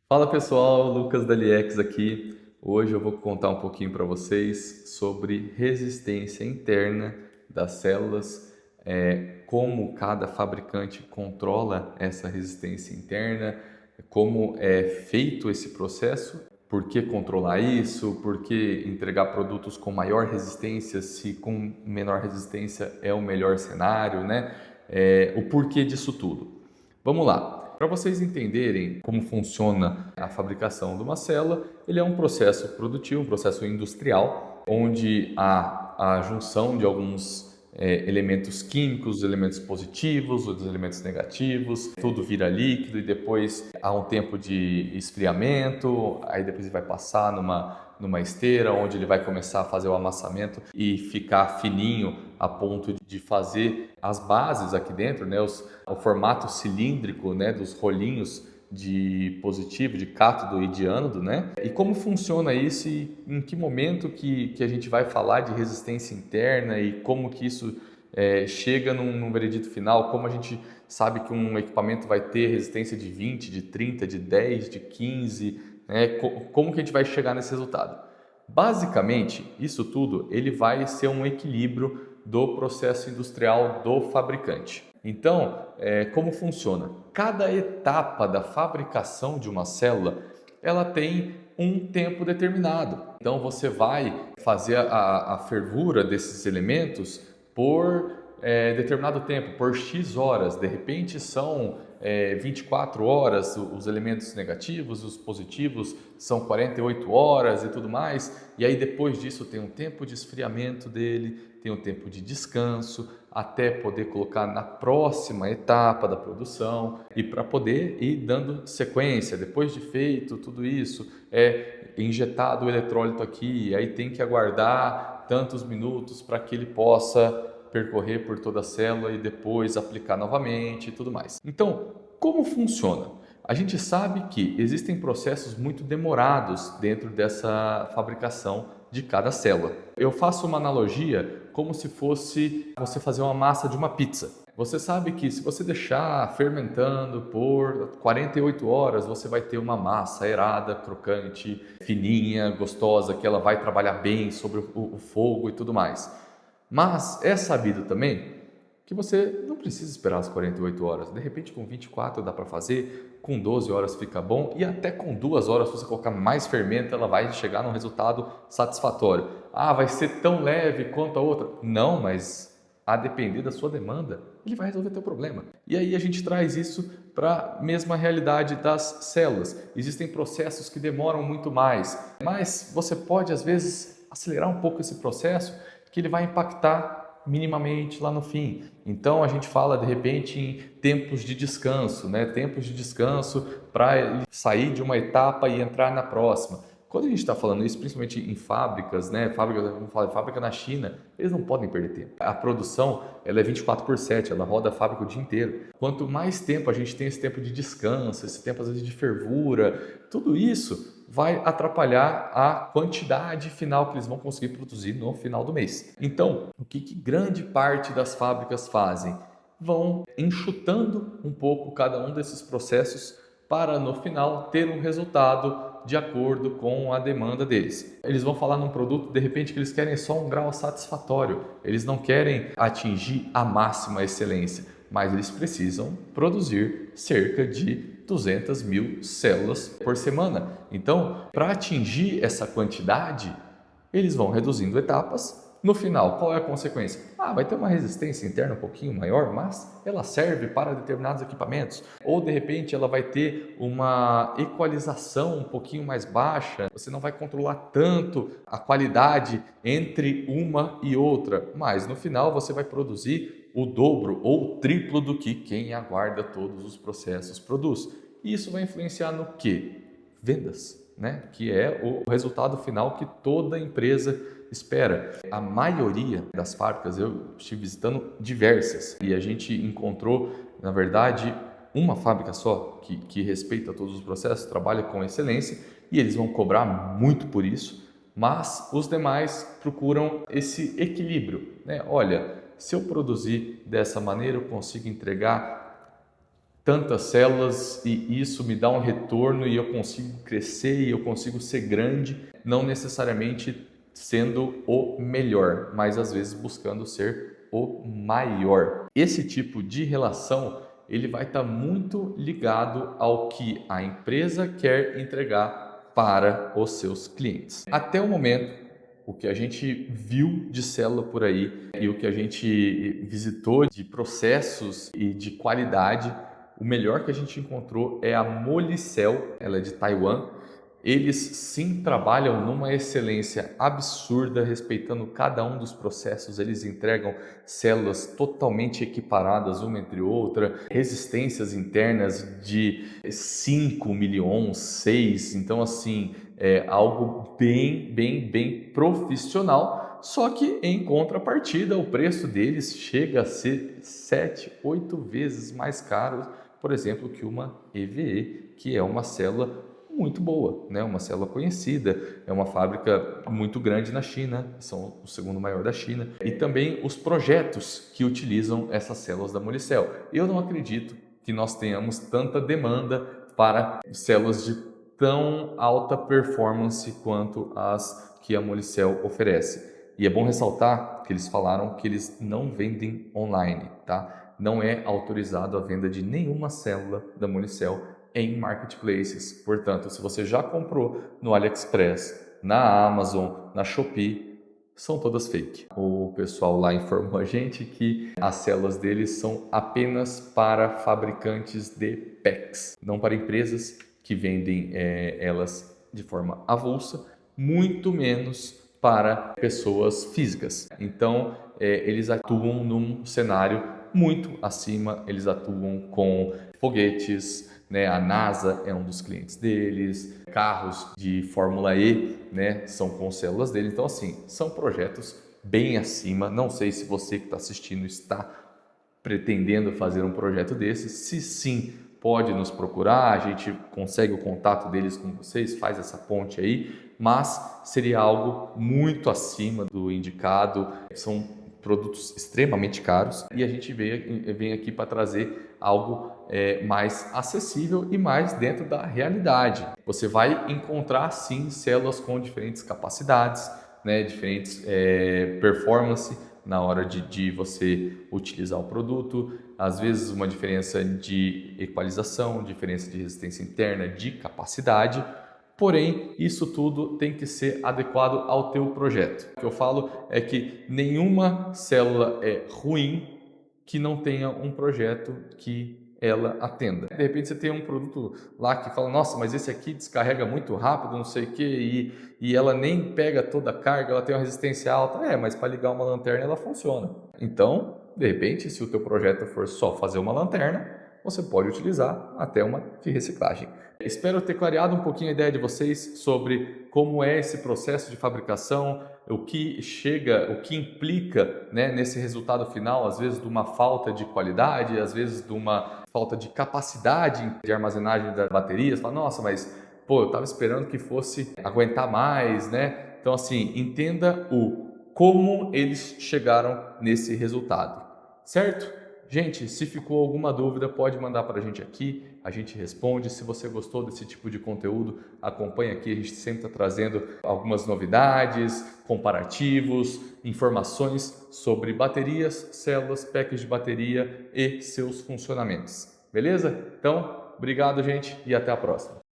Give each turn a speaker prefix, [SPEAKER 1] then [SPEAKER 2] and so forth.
[SPEAKER 1] Fala pessoal, Lucas da LX aqui. Hoje eu vou contar um pouquinho para vocês sobre resistência interna das células, como cada fabricante controla essa resistência interna, como é feito esse processo, por que controlar isso, por que entregar produtos com maior resistência, se com menor resistência é o melhor cenário, né? O porquê disso tudo. Vamos lá. Para vocês entenderem como funciona a fabricação de uma célula, ele é um processo produtivo, um processo industrial, onde há a junção de alguns elementos químicos, os elementos positivos, os elementos negativos, tudo vira líquido e depois há um tempo de esfriamento, aí depois ele vai passar numa esteira, onde ele vai começar a fazer o amassamento e ficar fininho a ponto de fazer as bases aqui dentro, né, o formato cilíndrico, né, dos rolinhos de positivo, de cátodo e de ânodo, né? E como funciona isso e em que momento que a gente vai falar de resistência interna e como que isso chega num veredito final, como a gente sabe que um equipamento vai ter resistência de 20, de 30, de 10, de 15, né? Como que a gente vai chegar nesse resultado? Basicamente, isso tudo ele vai ser um equilíbrio do processo industrial do fabricante. Então, como funciona? Cada etapa da fabricação de uma célula, ela tem um tempo determinado. Então, você vai fazer a fervura desses elementos por determinado tempo, por X horas. De repente, são 24 horas os elementos negativos, os positivos são 48 horas e tudo mais. E aí, depois disso, tem um tempo de esfriamento dele, tem um tempo de descanso, até poder colocar na próxima etapa da produção e para poder ir dando sequência. Depois de feito tudo isso, é injetado o eletrólito aqui, aí tem que aguardar tantos minutos para que ele possa percorrer por toda a célula e depois aplicar novamente e tudo mais. Então, como funciona? A gente sabe que existem processos muito demorados dentro dessa fabricação de cada célula. Eu faço uma analogia como se fosse você fazer uma massa de uma pizza. Você sabe que se você deixar fermentando por 48 horas, você vai ter uma massa aerada, crocante, fininha, gostosa, que ela vai trabalhar bem sobre o fogo e tudo mais. Mas é sabido também que você não precisa esperar as 48 horas. De repente, com 24 dá para fazer, com 12 horas fica bom e até com 2 horas, se você colocar mais fermento, ela vai chegar num resultado satisfatório. Ah, vai ser tão leve quanto a outra? Não, mas a depender da sua demanda, ele vai resolver teu problema. E aí a gente traz isso para a mesma realidade das células. Existem processos que demoram muito mais, mas você pode, às vezes, acelerar um pouco esse processo, que ele vai impactar minimamente lá no fim. Então a gente fala de repente em tempos de descanso, né? Tempos de descanso para ele sair de uma etapa e entrar na próxima. Quando a gente está falando isso, principalmente em fábricas, né? Fábrica na China, eles não podem perder tempo. A produção ela é 24/7, ela roda a fábrica o dia inteiro. Quanto mais tempo a gente tem esse tempo de descanso, esse tempo às vezes de fervura, tudo isso vai atrapalhar a quantidade final que eles vão conseguir produzir no final do mês. Então, o que grande parte das fábricas fazem? Vão enxutando um pouco cada um desses processos para no final ter um resultado de acordo com a demanda deles. Eles vão falar num produto, de repente, que eles querem só um grau satisfatório, eles não querem atingir a máxima excelência, mas eles precisam produzir cerca de 200 mil células por semana. Então, para atingir essa quantidade, eles vão reduzindo etapas. No final, qual é a consequência? Vai ter uma resistência interna um pouquinho maior, mas ela serve para determinados equipamentos. Ou, de repente, ela vai ter uma equalização um pouquinho mais baixa. Você não vai controlar tanto a qualidade entre uma e outra. Mas, no final, você vai produzir o dobro ou o triplo do que quem aguarda todos os processos produz. E isso vai influenciar no quê? Vendas, né? Que é o resultado final que toda empresa espera. A maioria das fábricas, eu estive visitando diversas e a gente encontrou, na verdade, uma fábrica só que respeita todos os processos, trabalha com excelência e eles vão cobrar muito por isso, mas os demais procuram esse equilíbrio, né? Olha, se eu produzir dessa maneira, eu consigo entregar tantas células e isso me dá um retorno e eu consigo crescer e eu consigo ser grande, não necessariamente sendo o melhor, mas às vezes buscando ser o maior. Esse tipo de relação ele vai estar muito ligado ao que a empresa quer entregar para os seus clientes. Até o momento, o que a gente viu de célula por aí e o que a gente visitou de processos e de qualidade, o melhor que a gente encontrou é a Molicel, ela é de Taiwan. Eles sim trabalham numa excelência absurda, respeitando cada um dos processos. Eles entregam células totalmente equiparadas uma entre outra, resistências internas de 5 milhões, 6. Então, assim, é algo bem profissional. Só que em contrapartida, o preço deles chega a ser 7, 8 vezes mais caro, por exemplo, que uma EVE, que é uma célula muito boa, né? Uma célula conhecida, é uma fábrica muito grande na China, são o segundo maior da China, e também os projetos que utilizam essas células da Molicel. Eu não acredito que nós tenhamos tanta demanda para células de tão alta performance quanto as que a Molicel oferece. E é bom ressaltar que eles falaram que eles não vendem online, tá? Não é autorizado a venda de nenhuma célula da Molicel em marketplaces. Portanto, se você já comprou no AliExpress, na Amazon, na Shopee, são todas fake. O pessoal lá informou a gente que as células deles são apenas para fabricantes de packs, não para empresas que vendem elas de forma avulsa, muito menos para pessoas físicas. Então, eles atuam num cenário muito acima, eles atuam com foguetes, né? A NASA é um dos clientes deles, carros de Fórmula E, né? São com células deles. Então, assim, são projetos bem acima. Não sei se você que está assistindo está pretendendo fazer um projeto desses. Se sim, pode nos procurar, a gente consegue o contato deles com vocês, faz essa ponte aí, mas seria algo muito acima do indicado. São produtos extremamente caros e a gente vem aqui para trazer algo mais acessível e mais dentro da realidade. Você vai encontrar sim células com diferentes capacidades, né, diferentes performance na hora de você utilizar o produto, às vezes uma diferença de equalização, diferença de resistência interna, de capacidade. Porém, isso tudo tem que ser adequado ao teu projeto. O que eu falo é que nenhuma célula é ruim que não tenha um projeto que ela atenda. De repente você tem um produto lá que fala, nossa, mas esse aqui descarrega muito rápido, não sei o que, e ela nem pega toda a carga, ela tem uma resistência alta. Mas para ligar uma lanterna ela funciona. Então, de repente, se o teu projeto for só fazer uma lanterna, você pode utilizar até uma de reciclagem. Espero ter clareado um pouquinho a ideia de vocês sobre como é esse processo de fabricação, o que implica, né, nesse resultado final, às vezes de uma falta de qualidade, às vezes de uma falta de capacidade de armazenagem das baterias. Fala, nossa, mas eu estava esperando que fosse aguentar mais, né? Então, assim, entenda como eles chegaram nesse resultado, certo? Gente, se ficou alguma dúvida, pode mandar para a gente aqui, a gente responde. Se você gostou desse tipo de conteúdo, acompanha aqui, a gente sempre está trazendo algumas novidades, comparativos, informações sobre baterias, células, packs de bateria e seus funcionamentos. Beleza? Então, obrigado, gente, e até a próxima.